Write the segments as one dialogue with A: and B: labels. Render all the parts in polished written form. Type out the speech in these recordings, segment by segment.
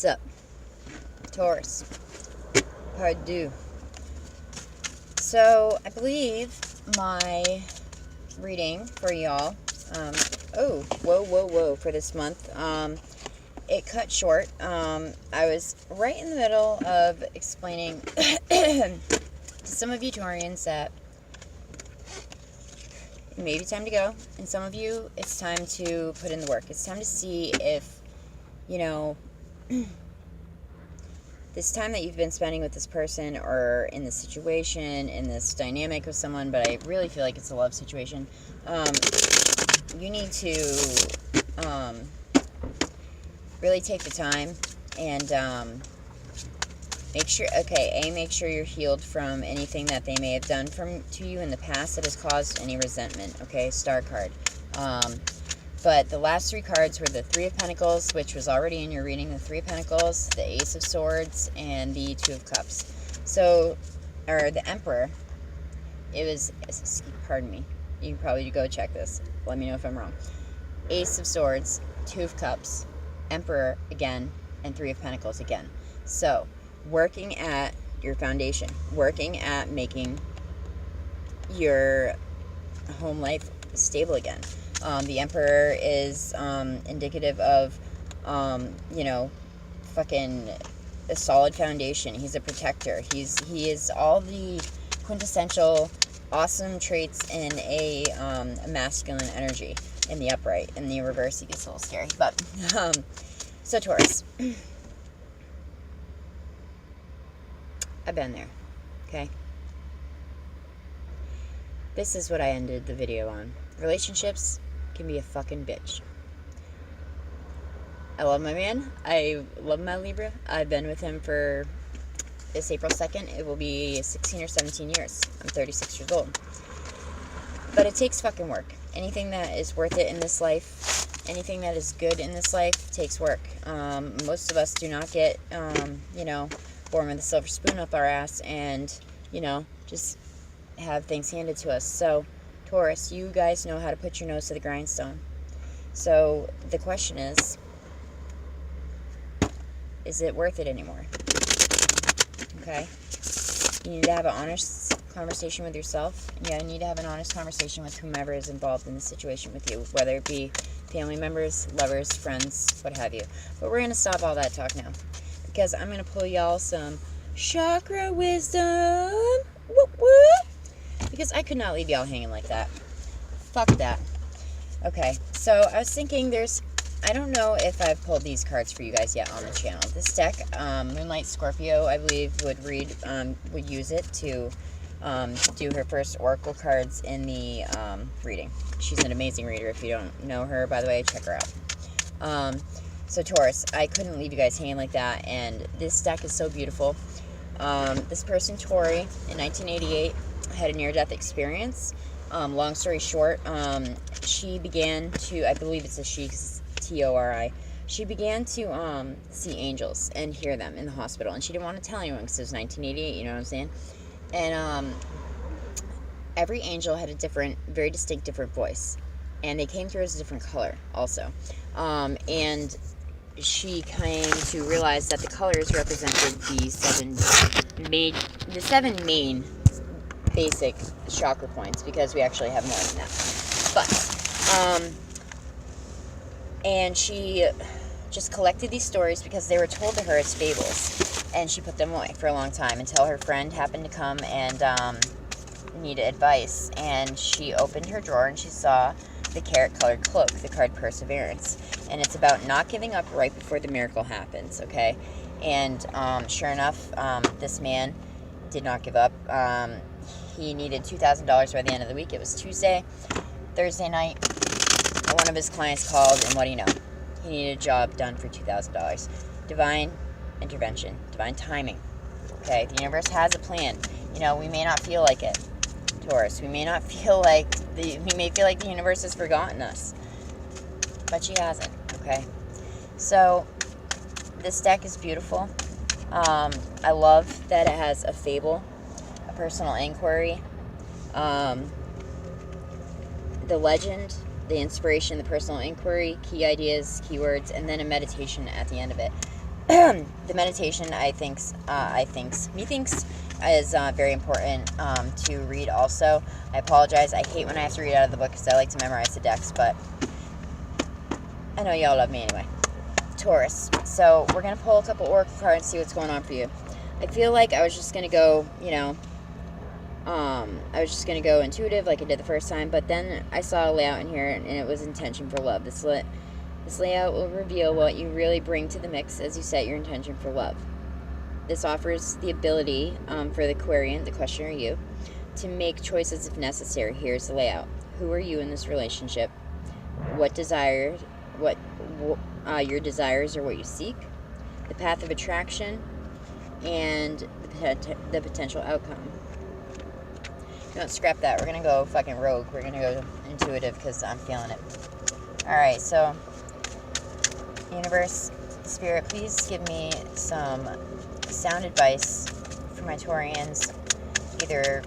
A: What's up, Taurus? Pardon. So, I believe my reading for y'all, for this month, it cut short. I was right in the middle of explaining to some of you Taurians that it may be time to go, and some of you, it's time to put in the work. It's time to see if, this time that you've been spending with this person or in this situation, in this dynamic with someone, but I really feel like it's a love situation, you need to really take the time and make sure you're healed from anything that they may have done to you in the past that has caused any resentment. Okay, Star card. But the last three cards were the Three of Pentacles, which was already in your reading, the Three of Pentacles, the Ace of Swords, and the Two of Cups. So, or the Emperor, pardon me, you can probably go check this. Let me know if I'm wrong. Ace of Swords, Two of Cups, Emperor again, and Three of Pentacles again. So, working at your foundation, working at making your home life stable again. The Emperor is indicative of, fucking a solid foundation. He's a protector. He is all the quintessential awesome traits in a masculine energy in the upright. In the reverse, he gets a little scary. But, so Taurus. I've been there, okay? This is what I ended the video on. Relationships can be a fucking bitch. I love my man. I love my Libra. I've been with him for this April 2nd. It will be 16 or 17 years. I'm 36 years old. But it takes fucking work. Anything that is worth it in this life, anything that is good in this life takes work. Most of us do not get, born with a silver spoon up our ass and, just have things handed to us. So, Taurus, you guys know how to put your nose to the grindstone. So, the question is it worth it anymore? Okay? You need to have an honest conversation with yourself. You need to have an honest conversation with whomever is involved in the situation with you, whether it be family members, lovers, friends, what have you. But we're going to stop all that talk now, because I'm going to pull y'all some chakra wisdom. Whoop, whoop. Because I could not leave y'all hanging like that. Fuck that. Okay, so I was thinking I don't know if I've pulled these cards for you guys yet on the channel. This deck, Moonlight Scorpio, I believe, would use it to do her first oracle cards in the reading. She's an amazing reader. If you don't know her, by the way, check her out. So Taurus, I couldn't leave you guys hanging like that, and this deck is so beautiful. This person, Tori, in 1988, had a near-death experience. Long story short, she began to, I believe it's a she, T-O-R-I, she began to see angels and hear them in the hospital, and she didn't want to tell anyone because it was 1988, you know what I'm saying? And every angel had a very distinct different voice, and they came through as a different color also. And she came to realize that the colors represented the seven main basic chakra points, because we actually have more than that. But and she just collected these stories because they were told to her as fables, and she put them away for a long time until her friend happened to come and needed advice, and she opened her drawer and she saw the carrot-colored cloak, the card Perseverance, and it's about not giving up right before the miracle happens, okay? And sure enough, this man did not give up. He needed $2,000 by the end of the week. It was Tuesday. Thursday night, one of his clients called, and what do you know? He needed a job done for $2,000. Divine intervention, divine timing, okay? The universe has a plan. We may not feel like it, Taurus. We may feel like the universe has forgotten us, but she hasn't, okay? So this deck is beautiful. I love that it has a fable, a personal inquiry, the legend, the inspiration, the personal inquiry, key ideas, keywords, and then a meditation at the end of it. The meditation, methinks is very important to read also. I apologize. I hate when I have to read out of the book because I like to memorize the decks, but I know y'all love me anyway. Taurus. So we're going to pull a couple oracle cards and see what's going on for you. I feel like I was just going to go, I was just going to go intuitive like I did the first time, but then I saw a layout in here, and it was intention for love. This layout will reveal what you really bring to the mix as you set your intention for love. This offers the ability for the querent, the questioner you, to make choices if necessary. Here's the layout. Who are you in this relationship? What your desires are what you seek, the path of attraction, and the potential outcome. Don't scrap that. We're going to go fucking rogue. We're going to go intuitive because I'm feeling it. Alright, so universe, spirit, please give me some sound advice for my Taurians. Either,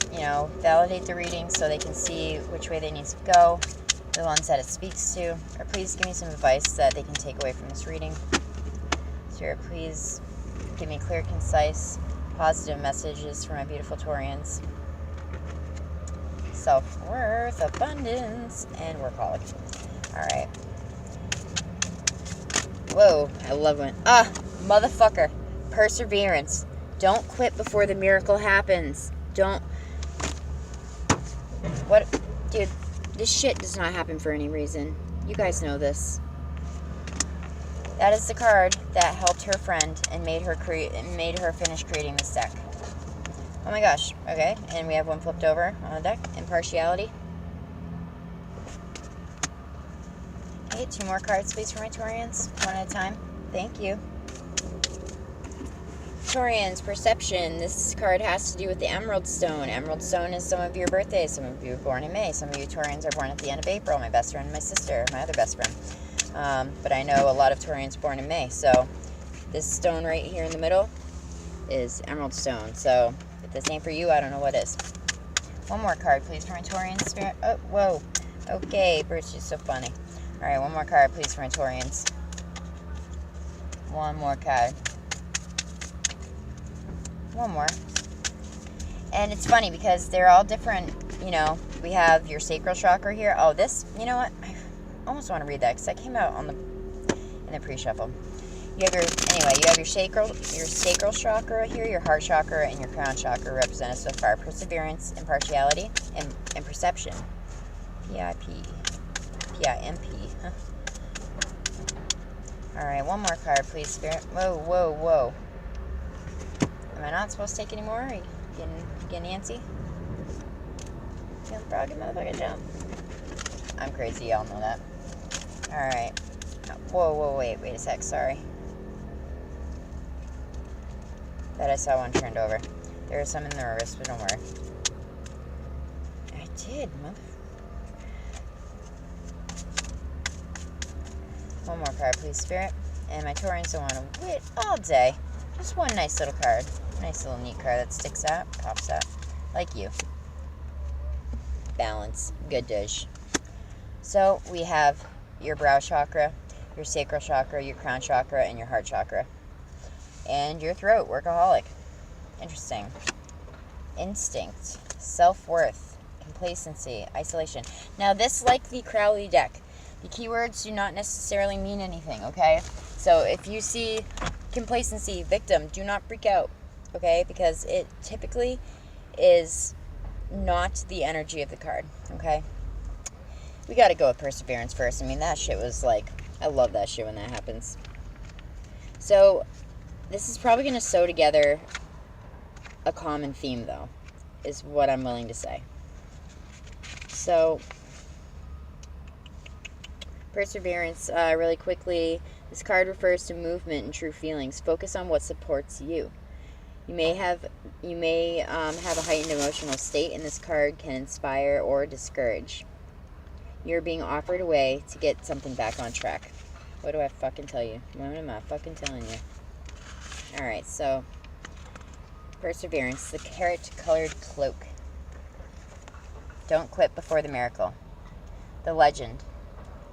A: validate the reading so they can see which way they need to go, the ones that it speaks to, or please give me some advice that they can take away from this reading. Spirit, please give me clear, concise, positive messages for my beautiful Taurians. Self-worth, abundance, and workaholic. Alright. Whoa, I love when... motherfucker. Perseverance. Don't quit before the miracle happens. Don't... What? Dude, this shit does not happen for any reason. You guys know this. That is the card that helped her friend and made her finish creating this deck. Oh my gosh. Okay, and we have one flipped over on the deck. Impartiality. Okay, 2 more cards, please, for my Taurians. One at a time. Thank you. Taurians, perception. This card has to do with the Emerald Stone. Emerald Stone is some of your birthdays. Some of you are born in May. Some of you Taurians are born at the end of April. My best friend, my sister, my other best friend. But I know a lot of Taurians born in May. So this stone right here in the middle is Emerald Stone. So if this ain't for you, I don't know what is. One more card, please, for my Taurian spirit. Oh, whoa. Okay, Bruce, you're so funny. All right, one more card, please, for my Taurians. One more card. One more. And it's funny because they're all different, we have your sacral chakra here. Oh, this, you know what? I almost want to read that because that came out in the pre-shuffle. You have your sacral chakra here, your heart chakra, and your crown chakra represented so far. Perseverance, impartiality, and perception. P-I-M-P. Huh. Alright, one more card, please, Spirit. Whoa, whoa, whoa. Am I not supposed to take any more? Are you getting antsy? Feeling froggy, motherfucker, jump. I'm crazy, y'all know that. Alright. Whoa, wait a sec, sorry. That I saw one turned over. There are some in the reverse, but don't worry. I did, mother. One more card, please, Spirit. And my Taurians don't want to wait all day. Just one nice little card. Nice little neat card that sticks out, pops out. Like you. Balance. Good dish. So, we have your brow chakra, your sacral chakra, your crown chakra, and your heart chakra. And your throat, workaholic. Interesting. Instinct. Self-worth. Complacency. Isolation. Now, this, like the Crowley deck, the keywords do not necessarily mean anything, okay? So if you see complacency, victim, do not freak out, okay? Because it typically is not the energy of the card, okay? We gotta go with perseverance first. I mean, that shit was like, I love that shit when that happens. So this is probably gonna sew together a common theme, though, is what I'm willing to say. So perseverance, really quickly, this card refers to movement and true feelings. Focus on what supports you. You may have a heightened emotional state, and this card can inspire or discourage. You're being offered a way to get something back on track. What do I fucking tell you? What am I fucking telling you? Alright, so perseverance, the carrot-colored cloak. Don't quit before the miracle. The legend.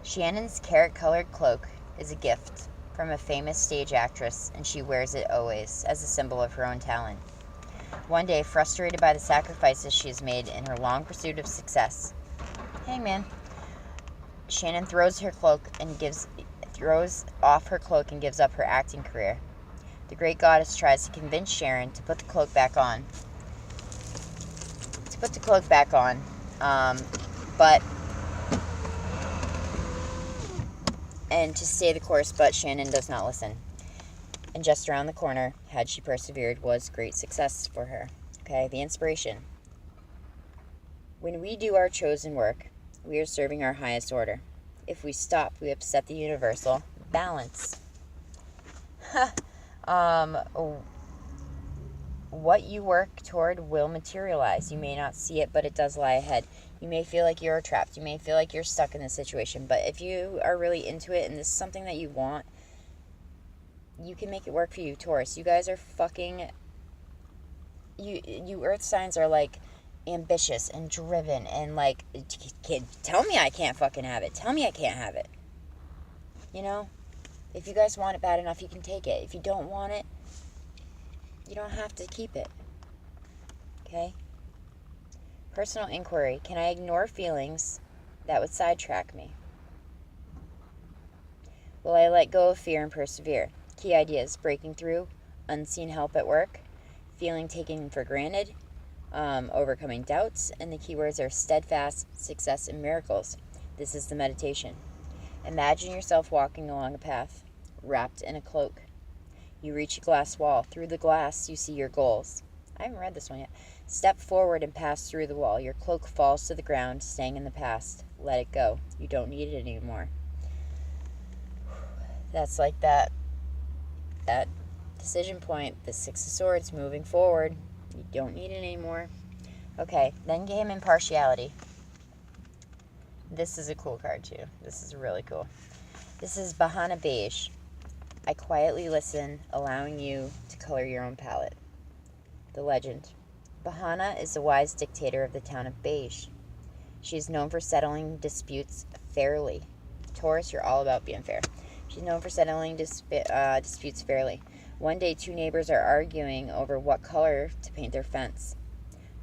A: Shannon's carrot-colored cloak is a gift from a famous stage actress, and she wears it always as a symbol of her own talent. One day, frustrated by the sacrifices she has made in her long pursuit of success, Hangman, Shannon throws off her cloak and gives up her acting career. The great goddess tries to convince Sharon to put the cloak back on. And to stay the course, but Shannon does not listen. And just around the corner, had she persevered, was great success for her. Okay, the inspiration. When we do our chosen work, we are serving our highest order. If we stop, we upset the universal balance. What you work toward will materialize. You may not see it, but it does lie ahead. You may feel like you're trapped. You may feel like you're stuck in this situation. But if you are really into it and this is something that you want, you can make it work for you, Taurus. You guys are fucking... You earth signs are, like, ambitious and driven and, like, tell me I can't fucking have it. Tell me I can't have it. You know? If you guys want it bad enough, you can take it. If you don't want it, you don't have to keep it. Okay? Personal inquiry. Can I ignore feelings that would sidetrack me? Will I let go of fear and persevere? Key ideas. Breaking through. Unseen help at work. Feeling taken for granted. Overcoming doubts. And the keywords are steadfast, success, and miracles. This is the meditation. Imagine yourself walking along a path, wrapped in a cloak. You reach a glass wall. Through the glass, you see your goals. I haven't read this one yet. Step forward and pass through the wall. Your cloak falls to the ground, staying in the past. Let it go. You don't need it anymore. That's like that decision point, the Six of Swords, moving forward. You don't need it anymore. Okay, then came impartiality. This is a cool card too. This is really cool. This is Bahana Beige. I quietly listen, allowing you to color your own palette. The legend. Bahana is the wise dictator of the town of Beige. She is known for settling disputes fairly. Taurus, you're all about being fair. She's known for settling disputes fairly. One day, two neighbors are arguing over what color to paint their fence.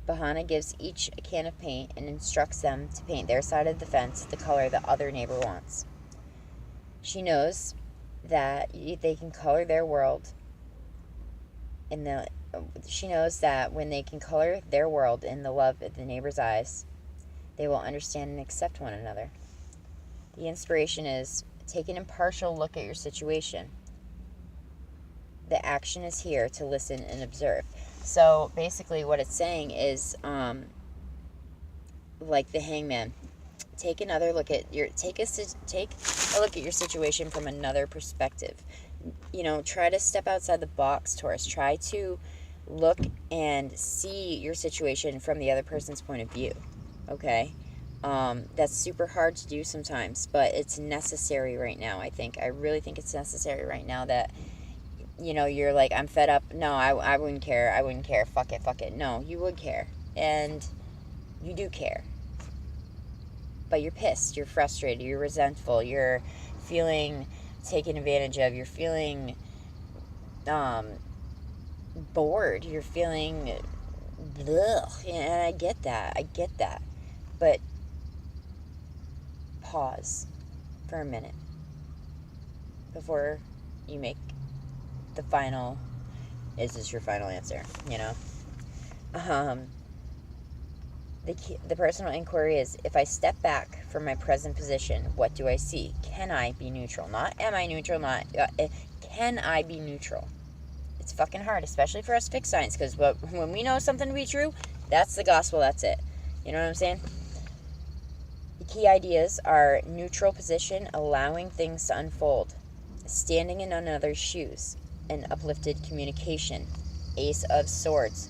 A: Bahana gives each a can of paint and instructs them to paint their side of the fence the color the other neighbor wants. She knows that they can color their world she knows that when they can color their world in the love of the neighbor's eyes, they will understand and accept one another. The inspiration is take an impartial look at your situation. The action is here to listen and observe. So basically what it's saying is like the Hangman. Take a look at your situation from another perspective. You know, try to step outside the box, Taurus. Try to look and see your situation from the other person's point of view. Okay? That's super hard to do sometimes, but it's necessary right now, I think. I really think it's necessary right now that, you know, you're like, I'm fed up. No, I wouldn't care. I wouldn't care. Fuck it. No, you would care. And you do care. But you're pissed, you're frustrated, you're resentful, you're feeling taken advantage of, you're feeling bored, you're feeling blech. And I get that. But pause for a minute before you make the final, is this your final answer, you know? The personal inquiry is, if I step back from my present position, what do I see? Can I be neutral? Not am I neutral, can I be neutral? It's fucking hard, especially for us fixed signs, because when we know something to be true, that's the gospel, that's it. You know what I'm saying? The key ideas are neutral position, allowing things to unfold, standing in another's shoes, and uplifted communication. Ace of Swords.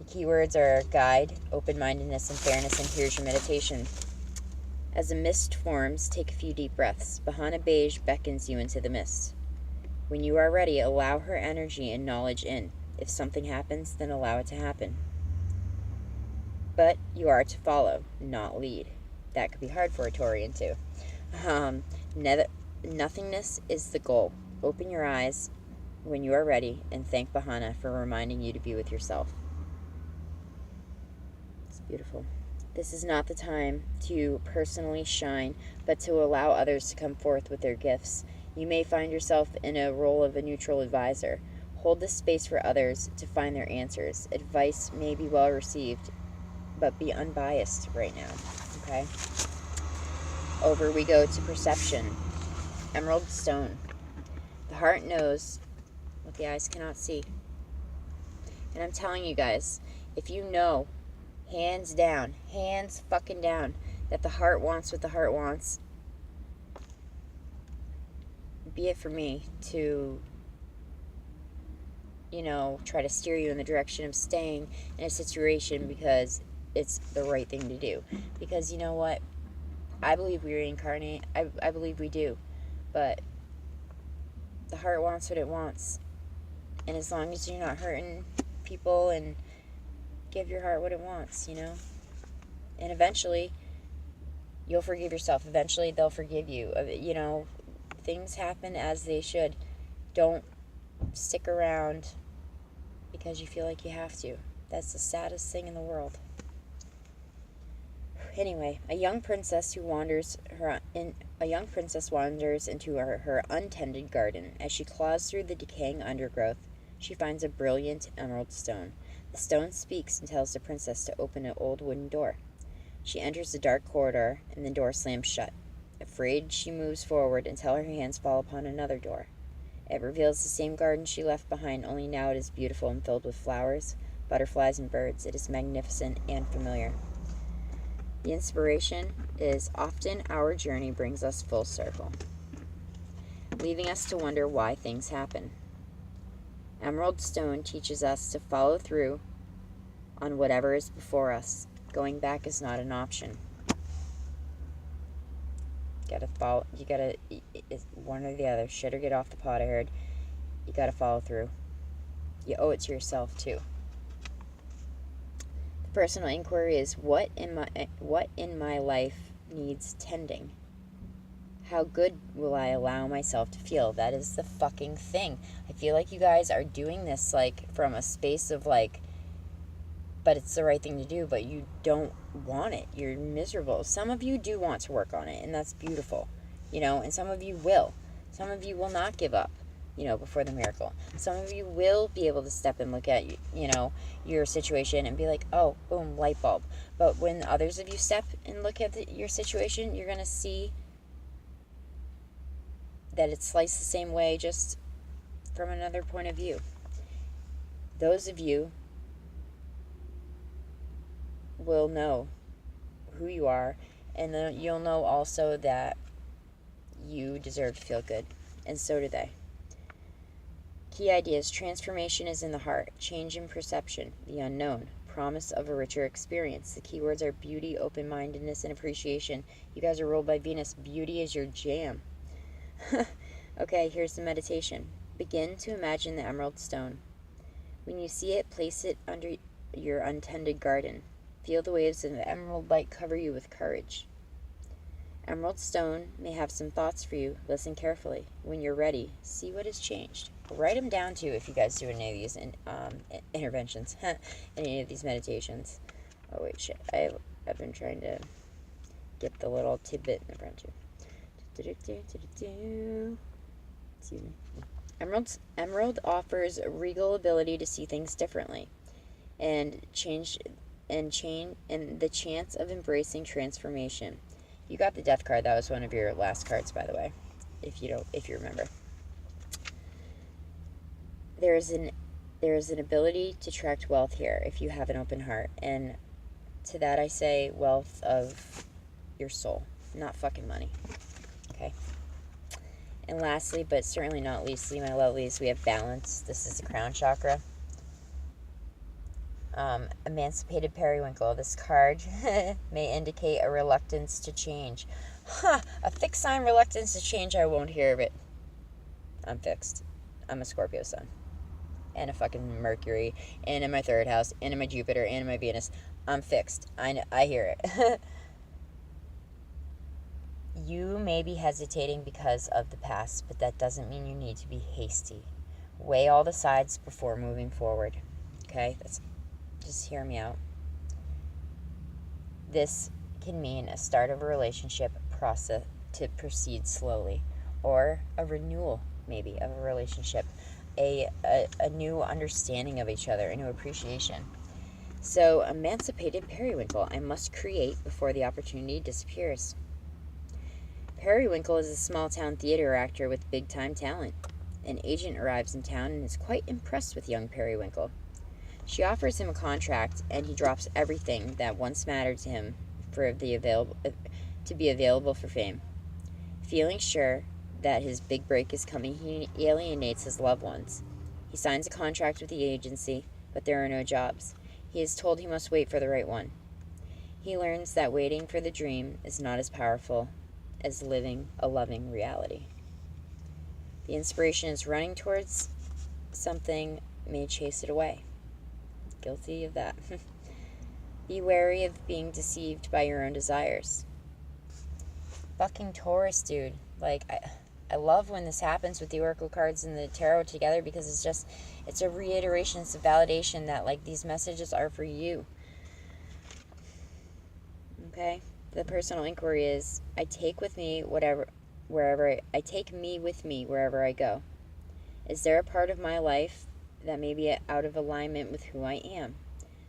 A: Keywords are guide, open-mindedness, and fairness, and here's your meditation. As the mist forms, take a few deep breaths. Bahana Beige beckons you into the mist. When you are ready, allow her energy and knowledge in. If something happens, then allow it to happen. But you are to follow, not lead. That could be hard for a Taurian too. Nothingness is the goal. Open your eyes when you are ready and thank Bahana for reminding you to be with yourself. It's beautiful. This is not the time to personally shine, but to allow others to come forth with their gifts. You may find yourself in a role of a neutral advisor. Hold this space for others to find their answers. Advice may be well received, but be unbiased right now, okay? Over we go to perception. Emerald stone. The heart knows what the eyes cannot see. And I'm telling you guys, if you know, hands down, hands fucking down, that the heart wants what the heart wants, be it for me to, try to steer you in the direction of staying in a situation because it's the right thing to do. Because you know what? I believe we reincarnate. I believe we do. But the heart wants what it wants. And as long as you're not hurting people and give your heart what it wants, And eventually, you'll forgive yourself. Eventually, they'll forgive you. Things happen as they should. Don't stick around because you feel like you have to. That's the saddest thing in the world. Anyway, a young princess wanders into her untended garden. As she claws through the decaying undergrowth, she finds a brilliant emerald stone. The stone speaks and tells the princess to open an old wooden door. She enters the dark corridor, and the door slams shut. Afraid, she moves forward until her hands fall upon another door. It reveals the same garden she left behind, only now it is beautiful and filled with flowers, butterflies, and birds. It is magnificent and familiar. The inspiration is often our journey brings us full circle, leaving us to wonder why things happen. Emerald stone teaches us to follow through on whatever is before us. Going back is not an option. It's one or the other. Shit or get off the pot, I heard. You gotta follow through. You owe it to yourself, too. The personal inquiry is, what in my life needs tending? How good will I allow myself to feel? That is the fucking thing. I feel like you guys are doing this, from a space of, but it's the right thing to do, but you don't want it. You're miserable. Some of you do want to work on it, and that's beautiful, and some of you will. Some of you will not give up, before the miracle. Some of you will be able to step and look at, your situation and be like, oh, boom, light bulb. But when others of you step and look at your situation, you're going to see that it's sliced the same way, just from another point of view. Those of you will know who you are, and then you'll know also that you deserve to feel good, and so do they. Key ideas: transformation is in the heart, change in perception, the unknown, promise of a richer experience. The keywords are beauty, open-mindedness, and appreciation. You guys are ruled by Venus. Beauty is your jam. Okay, here's the meditation. Begin to imagine the emerald stone. When you see it, place it under your untended garden. Feel the waves of the emerald light cover you with courage. Emerald stone may have some thoughts for you. Listen carefully. When you're ready, see what has changed. Write them down too if you guys do any of these interventions, any of these meditations. Oh wait, shit. I've been trying to get the little tidbit in the front too. Excuse me. Emerald offers a regal ability to see things differently, and the chance of embracing transformation. You got the death card. That was one of your last cards, by the way, if you remember. There is an ability to attract wealth here if you have an open heart, and to that I say wealth of your soul, not fucking money. Okay. And lastly, but certainly not leastly, my lovelies, we have balance. This is the crown chakra. Emancipated Periwinkle. This card may indicate a reluctance to change. A fixed sign reluctance to change. I won't hear of it. I'm fixed. I'm a Scorpio sun. And a fucking Mercury. And in my third house. And in my Jupiter. And in my Venus. I'm fixed. I hear it. You may be hesitating because of the past, but that doesn't mean you need to be hasty. Weigh all the sides before moving forward. Okay? Just hear me out. This can mean a start of a relationship process to proceed slowly, or a renewal, maybe, of a relationship, a new understanding of each other, a new appreciation. So, emancipated periwinkle, I must create before the opportunity disappears. Periwinkle is a small-town theater actor with big-time talent. An agent arrives in town and is quite impressed with young Periwinkle. She offers him a contract, and he drops everything that once mattered to him to be available for fame. Feeling sure that his big break is coming, he alienates his loved ones. He signs a contract with the agency, but there are no jobs. He is told he must wait for the right one. He learns that waiting for the dream is not as powerful as living a loving reality. The inspiration is running towards something may chase it away. Guilty of that. Be wary of being deceived by your own desires. Fucking Taurus, dude. Like, I love when this happens with the Oracle cards and the Tarot together, because it's a reiteration, it's a validation that, like, these messages are for you. Okay? The personal inquiry is, I take me with me wherever I go. Is there a part of my life that may be out of alignment with who I am?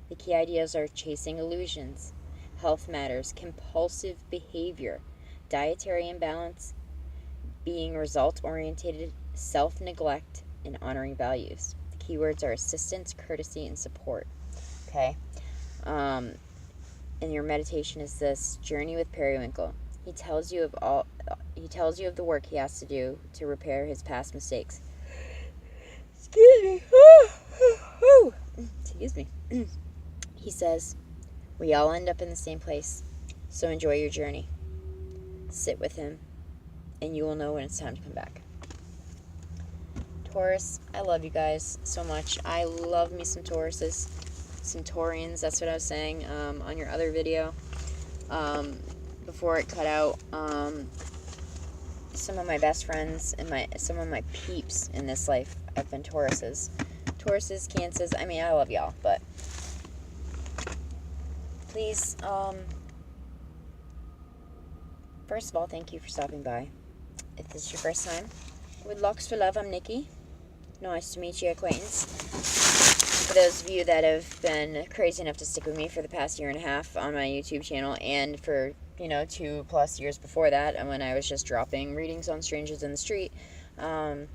A: The key ideas are chasing illusions, health matters, compulsive behavior, dietary imbalance, being result-oriented, self-neglect, and honoring values. The keywords are assistance, courtesy, and support. Okay? And your meditation is this journey with Periwinkle. He tells you of the work he has to do to repair his past mistakes. Excuse me. Excuse me. He says, we all end up in the same place, so enjoy your journey. Sit with him, and you will know when it's time to come back. Taurus, I love you guys so much. I love me some Tauruses. Some Taurians, that's what I was saying on your other video. Before it cut out, some of my best friends and some of my peeps in this life have been Tauruses. Tauruses, Cancers, I mean, I love y'all, but please, first of all, thank you for stopping by. If this is your first time, with Locks for Love, I'm Niki. Nice to meet you, acquaintance. For those of you that have been crazy enough to stick with me for the past year and a half on my YouTube channel, and for 2+ years before that, and when I was just dropping readings on strangers in the street, I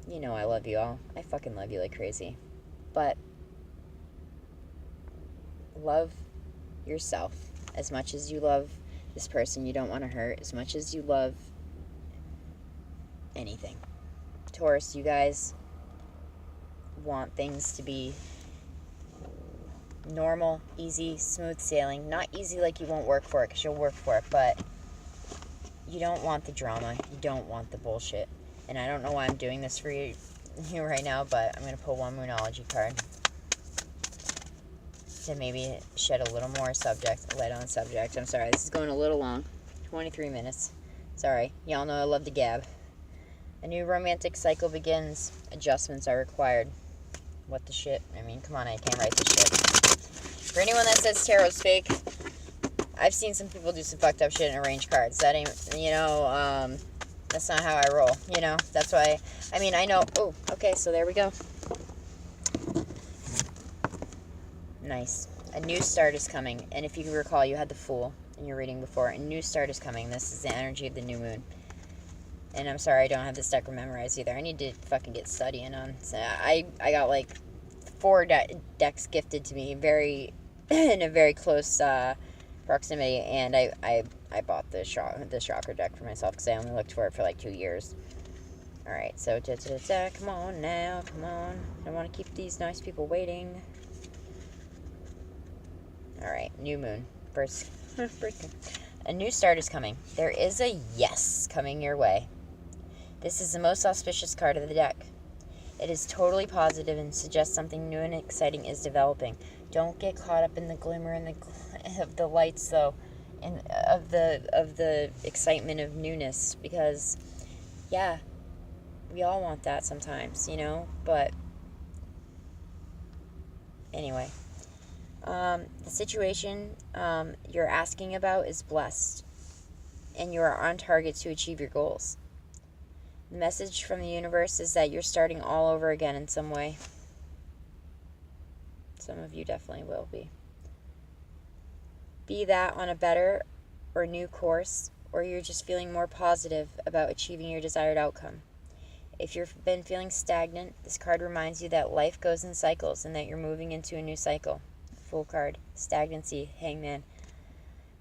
A: love you all. I fucking love you like crazy. But love yourself as much as you love this person you don't want to hurt, as much as you love anything. Taurus, you guys want things to be normal, easy, smooth sailing. Not easy like you won't work for it, because you'll work for it, but you don't want the drama. You don't want the bullshit. And I don't know why I'm doing this for you right now, but I'm going to pull one Moonology card to maybe shed a little more light on the subject. I'm sorry, this is going a little long. 23 minutes. Sorry. Y'all know I love to gab. A new romantic cycle begins. Adjustments are required. What the shit? I mean, come on, I can't write this shit. For anyone that says tarot's fake, I've seen some people do some fucked up shit and arrange cards. That ain't, that's not how I roll, That's why, I know. Oh, okay, so there we go. Nice. A new start is coming. And if you recall, you had the Fool in your reading before. A new start is coming. This is the energy of the new moon. And I'm sorry I don't have this deck memorized either. I need to fucking get studying on. So I got like 4 decks gifted to me in a very close proximity, and I bought the Shocker deck for myself because I only looked for it for like 2 years. Alright, so come on now, come on. I don't want to keep these nice people waiting. Alright, new moon. First. A new start is coming. There is a yes coming your way. This is the most auspicious card of the deck. It is totally positive and suggests something new and exciting is developing. Don't get caught up in the glimmer and of the lights, though. and of the excitement of newness, because yeah, we all want that sometimes, you know. But anyway, the situation you're asking about is blessed, and you are on target to achieve your goals. The message from the universe is that you're starting all over again in some way. Some of you definitely will be. Be that on a better or new course, or you're just feeling more positive about achieving your desired outcome. If you've been feeling stagnant, this card reminds you that life goes in cycles and that you're moving into a new cycle. Full card, stagnancy, hangman.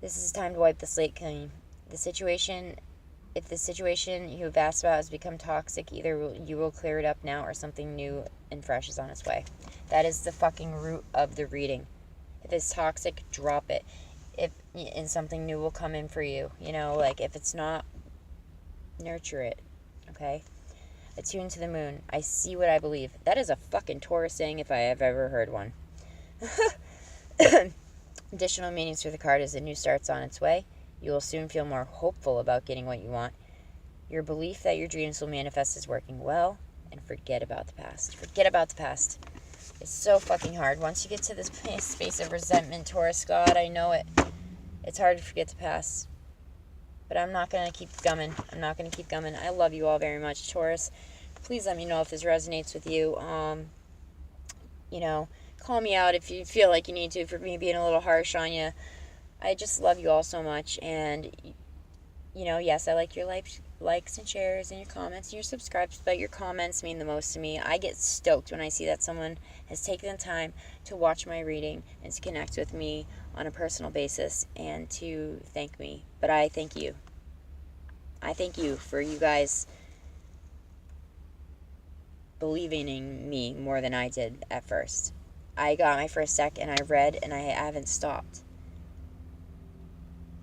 A: This is time to wipe the slate clean. If the situation you have asked about has become toxic, either you will clear it up now or something new and fresh is on its way. That is the fucking root of the reading. If it's toxic, drop it. And something new will come in for you. You know, like if it's not, nurture it. Okay? Attune to the moon. I see what I believe. That is a fucking Taurus saying if I have ever heard one. Additional meanings for the card is a new start's on its way. You will soon feel more hopeful about getting what you want. Your belief that your dreams will manifest is working well. And forget about the past. Forget about the past. It's so fucking hard. Once you get to this space of resentment, Taurus God, I know it. It's hard to forget the past. But I'm not going to keep gumming. I'm not going to keep gumming. I love you all very much, Taurus. Please let me know if this resonates with you. You know, call me out if you feel like you need to for me being a little harsh on you. I just love you all so much. And, you know, yes, I like your likes and shares and your comments and your subscribes, but your comments mean the most to me. I get stoked when I see that someone has taken the time to watch my reading and to connect with me on a personal basis and to thank me. But I thank you. I thank you for you guys believing in me more than I did at first. I got my first deck and I read and I haven't stopped.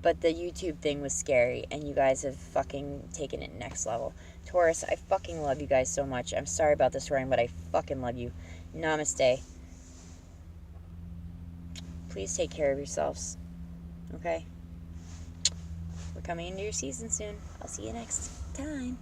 A: But the YouTube thing was scary, and you guys have fucking taken it next level. Taurus, I fucking love you guys so much. I'm sorry about this swearing, but I fucking love you. Namaste. Please take care of yourselves. Okay? We're coming into your season soon. I'll see you next time.